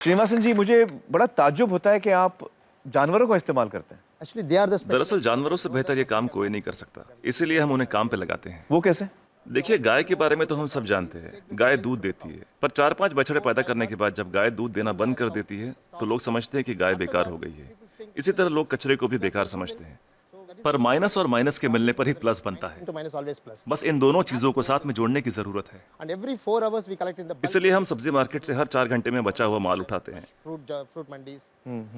श्रीनिवासन जी, मुझे बड़ा ताज्जुब होता है कि आप जानवरों का इस्तेमाल करते हैं। Actually, they are the special. दरअसल जानवरों से बेहतर ये काम कोई नहीं कर सकता, इसीलिए हम उन्हें काम पे लगाते हैं। वो कैसे? देखिए, गाय के बारे में तो हम सब जानते हैं, गाय दूध देती है। पर 4-5 बछड़े पैदा करने के बाद जब गाय दूध देना बंद कर देती है तो लोग समझते हैं कि गाय बेकार हो गई है। इसी तरह लोग कचरे को भी बेकार समझते हैं, पर माइनस और माइनस के मिलने पर ही प्लस बनता है। To minus always plus. बस इन दोनों चीजों को साथ में जोड़ने की जरूरत है। And every 4 hours we collect in the bulk इसलिए हम सब्जी मार्केट से हर 4 घंटे में बचा हुआ माल उठाते हैं। fruit mandis.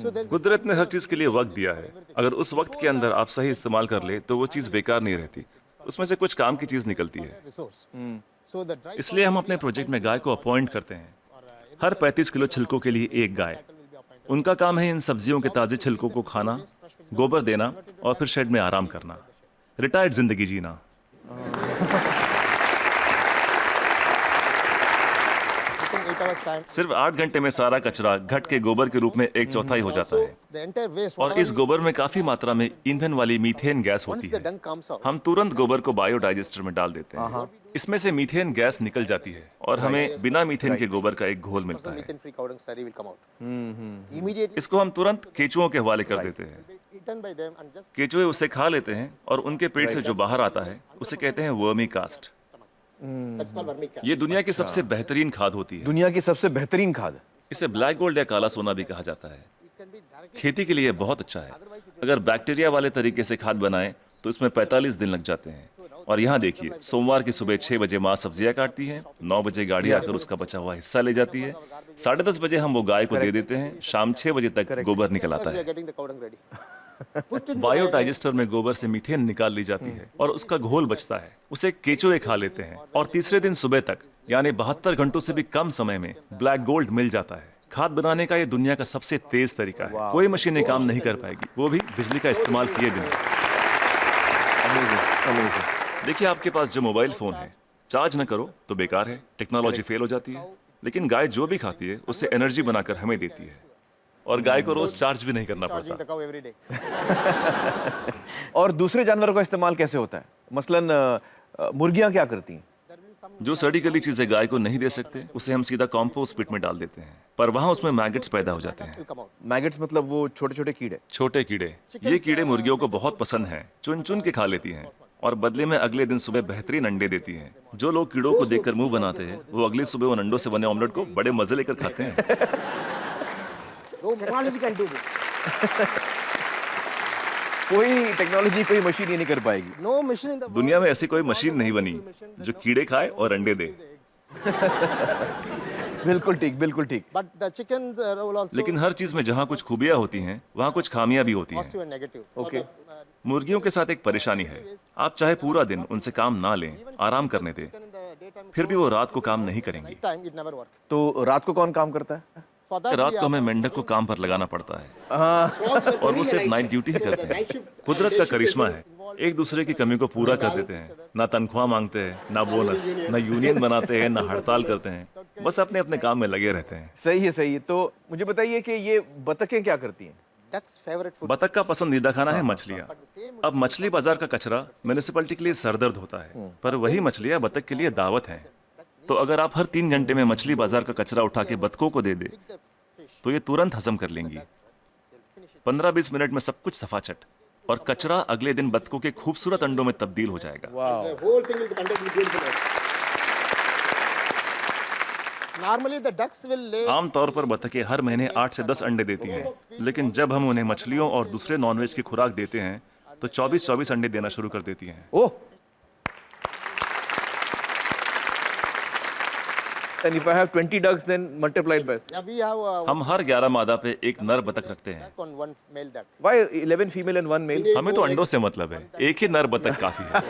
So there is कुदरत ने हर चीज के लिए वक्त दिया है। अगर उस वक्त के अंदर आप सही इस्तेमाल कर ले तो वो चीज बेकार नहीं रहती, उसमें से कुछ काम की चीज निकलती है। resource. So the dry इसलिए हम अपने प्रोजेक्ट में गाय को अपॉइंट करते हैं। हर 35 किलो छिलकों के लिए एक गाय। उनका काम है इन सब्जियों के ताजे छिलकों को खाना, गोबर देना और फिर शेड में आराम करना, रिटायर्ड जिंदगी जीना। within 8 hours time. सिर्फ 8 घंटे में सारा कचरा घट के गोबर के रूप में 1/4 हो जाता है। The entire waste. और इस गोबर में काफी मात्रा में ईंधन वाली मीथेन गैस Once होती the है। dung comes out. हम तुरंत गोबर को बायोडाइजेस्टर में डाल देते हैं। इसमें से मीथेन गैस निकल जाती है और हमें बिना मीथेन के गोबर का एक घोल मिलता है। Methane free cow dung slurry will come out. Immediately इसको हम तुरंत केचुओं के हवाले कर देते हैं। eaten by them and just केचुए उसे खा लेते हैं और उनके पेट से जो बाहर आता है उसे कहते हैं vermi cast. that's called vermicast. ये दुनिया की सबसे बेहतरीन खाद होती है। दुनिया की सबसे बेहतरीन खाद। इसे ब्लैक गोल्ड या काला सोना भी कहा जाता है। खेती के लिए बहुत अच्छा है। अगर बैक्टीरिया वाले तरीके से खाद बनाएं तो इसमें 45 दिन लग जाते हैं। और यहाँ देखिए, सोमवार की सुबह 6 बजे माँ सब्जियां काटती है, 9 बजे गाड़ी आकर उसका बचा हुआ हिस्सा ले जाती है, 10:30 बजे हम वो गाय को दे देते हैं, शाम 6 बजे तक गोबर निकल आता We are है। getting the cow dung ready. Put in the biodigester में गोबर से मीथेन निकाल ली जाती है और उसका घोल बचता है, उसे केचुए खा लेते हैं और तीसरे दिन सुबह तक यानी 72 घंटों से भी कम समय में ब्लैक गोल्ड मिल जाता है। खाद बनाने का ये दुनिया का सबसे तेज तरीका है। कोई मशीन ये काम नहीं कर पाएगी, वो भी बिजली का इस्तेमाल किए बिना। देखिए, आपके पास जो मोबाइल फोन है, चार्ज न करो तो बेकार है, टेक्नोलॉजी फेल हो जाती है। लेकिन गाय जो भी खाती है उससे एनर्जी बनाकर हमें देती है और गाय को रोज चार्ज भी नहीं करना charging पड़ता। the cow every day. और दूसरे जानवरों का इस्तेमाल कैसे होता है? मसलन मुर्गियां क्या करती हैं? जो सड़ी गली चीजें गाय को नहीं दे सकते उसे हम सीधा कॉम्पोस्ट पिट में डाल देते हैं, पर वहाँ उसमें मैगेट्स पैदा हो जाते हैं। Will come out. मैगेट्स मतलब वो छोटे छोटे कीड़े। छोटे कीड़े, ये कीड़े मुर्गियों को बहुत पसंद हैं, चुन चुन के खा लेती हैं और बदले में अगले दिन सुबह बेहतरीन अंडे देती हैं। जो लोग कीड़ों को देखकर मुंह बनाते हैं वो अगली सुबह उन अंडों से बने ऑमलेट को बड़े मजे लेकर खाते हैं। No technology can do this. कोई टेक्नोलॉजी, कोई मशीन ये नहीं कर पाएगी। No machine in the world. दुनिया में ऐसी कोई मशीन नहीं बनी जो कीड़े खाए और अंडे दे। बिल्कुल ठीक, बिल्कुल ठीक। But the chickens role also लेकिन हर चीज में जहाँ कुछ खूबियाँ होती हैं वहाँ कुछ खामियां भी होती हैं। positive and negative. ओके। मुर्गियों के साथ एक परेशानी है, आप चाहे पूरा दिन उनसे काम ना लें, आराम करने दें, In the daytime, फिर भी वो रात को काम नहीं करेंगी। night time it never work. तो रात को कौन काम करता है? For that रात we को हमें मेंढक को काम पर लगाना पड़ता है और वो सिर्फ नाइट ड्यूटी ही करते हैं। कुदरत का करिश्मा है, एक दूसरे की कमी को पूरा कर देते हैं। ना तनख्वाह मांगते हैं, ना बोनस, ना यूनियन बनाते हैं, ना हड़ताल करते हैं, बस अपने अपने काम में लगे रहते हैं। सही है, सही है। तो मुझे बताइए कि ये बतखें क्या करती हैं? duck's favorite food. बतख का पसंदीदा खाना है मछलियाँ। अब मछली बाजार का कचरा म्यूनिसिपैलिटी के लिए सरदर्द होता है, पर वही मछलियाँ बतख के लिए दावत हैं। तो अगर आप हर 3 घंटे में मछली बाजार का कचरा उठा के बतखों को दे दे तो ये तुरंत हजम कर लेंगी। 15-20 मिनट में सब कुछ सफाचट, और कचरा अगले दिन बतखों के खूबसूरत अंडों में तब्दील हो जाएगा। The whole thing will be conducted with beautiful eggs. Normally the ducks will lay आमतौर पर बतखें हर महीने 8 से 10 अंडे देती हैं, लेकिन जब हम उन्हें मछलियों और दूसरे नॉनवेज की खुराक देते हैं तो 24-24 अंडे देना शुरू कर देती हैं। ओह। And if I have 20 ducks, then multiplied by yeah, we have हम हर 11 मादा पे एक नर बतख रखते हैं। duck on one male duck. why 11 female and 1 male? हमें तो अंडों से मतलब है, एक ही नर बतख काफी है।